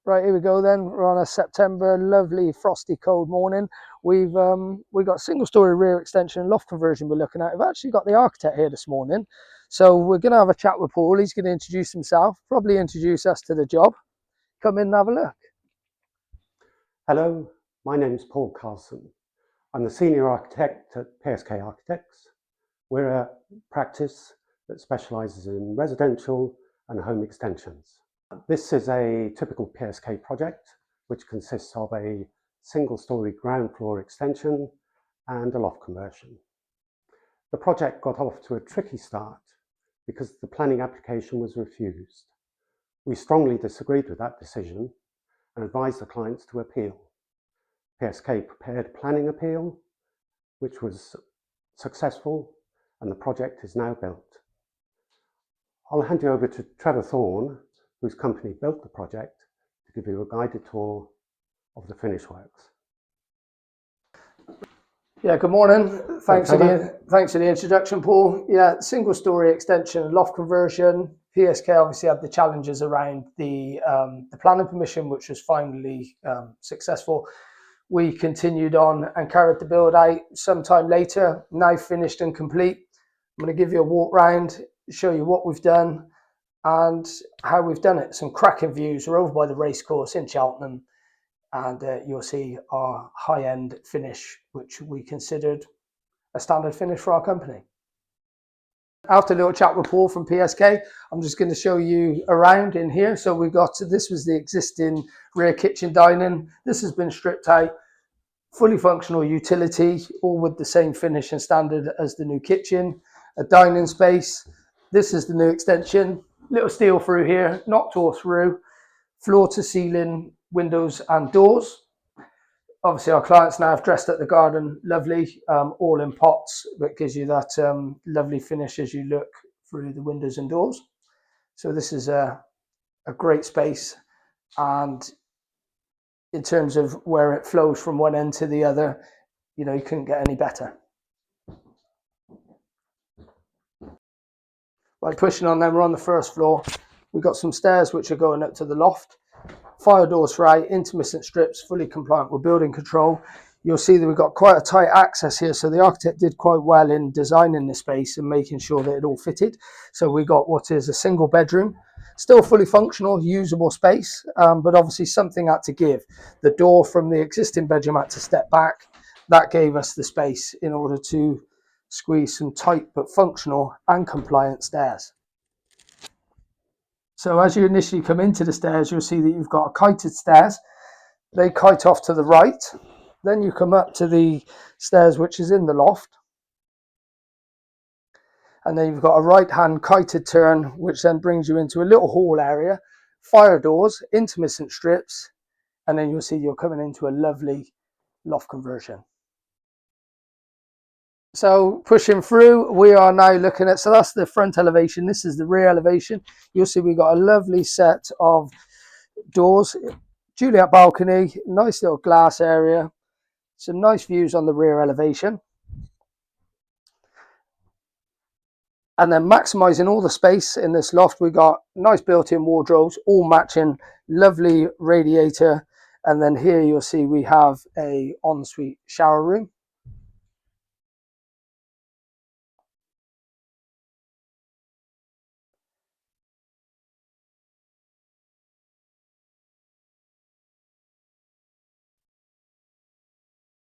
Right, here we go then. We're on a September, lovely, frosty, cold morning. We've got single-storey rear extension, loft conversion we're looking at. We've actually got the architect here this morning. So we're going to have a chat with Paul. He's going to introduce himself, probably introduce us to the job. Come in and have a look. Hello, my name is Paul Karlsson. I'm the Senior Architect at PSK Architects. We're a practice that specialises in residential and home extensions. This is a typical PSK project, which consists of a single-storey ground floor extension and a loft conversion. The project got off to a tricky start because the planning application was refused. We strongly disagreed with that decision and advised the clients to appeal. PSK prepared a planning appeal, which was successful, and the project is now built. I'll hand you over to Trevor Thorne, whose company built the project, to give you a guided tour of the finish works. Yeah, good morning. Thanks for the introduction, Paul. Yeah, single-storey extension, loft conversion. PSK obviously had the challenges around the planning permission, which was finally successful. We continued on and carried the build out sometime later, now finished and complete. I'm going to give you a walk round, show you what we've done and how we've done it. Some cracking views. We're over by the racecourse in Cheltenham, and you'll see our high-end finish, which we considered a standard finish for our company. After a little chat with Paul from PSK, I'm just going to show you around in here. So we got, this was the existing rear kitchen dining. This has been stripped out, fully functional utility, all with the same finish and standard as the new kitchen. A dining space. This is the new extension. Little steel through here, knocked all through, floor to ceiling windows and doors. Obviously our clients now have dressed up the garden lovely, all in pots, that gives you that lovely finish as you look through the windows and doors. So this is a great space, and in terms of where it flows from one end to the other, you know, you couldn't get any better. By pushing on them, we're on the first floor. We've got some stairs which are going up to the loft. Fire doors throughout, intermittent strips, fully compliant with building control. You'll see that we've got quite a tight access here, so the architect did quite well in designing the space and making sure that it all fitted. So we got what is a single bedroom, still fully functional, usable space, but obviously something had to give. The door from the existing bedroom had to step back. That gave us the space in order to squeeze some tight but functional and compliant stairs. So as you initially come into the stairs, you'll see that you've got kited stairs. They kite off to the right. Then you come up to the stairs which is in the loft. And then you've got a right-hand kited turn, which then brings you into a little hall area, fire doors, intermittent strips, and then you'll see you're coming into a lovely loft conversion. So pushing through, we are now looking at, so that's the front elevation, this is the rear elevation. You'll see we've got a lovely set of doors, Juliet balcony, nice little glass area, some nice views on the rear elevation. And then maximising all the space in this loft, we got nice built-in wardrobes, all matching, lovely radiator. And then here you'll see we have a ensuite shower room.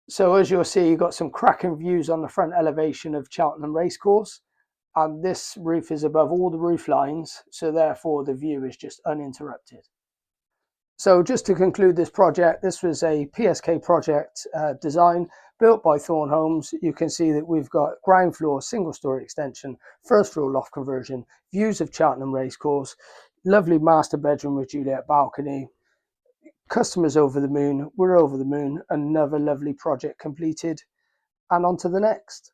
So as you'll see, you've got some cracking views on the front elevation of Cheltenham Racecourse, and this roof is above all the roof lines, so therefore the view is just uninterrupted. So just to conclude this project, this was a PSK project design built by Thorne Homes. You can see that we've got ground floor single-storey extension, first floor loft conversion, views of Cheltenham Racecourse, lovely master bedroom with Juliet balcony. Customers over the moon, we're over the moon, another lovely project completed, and on to the next.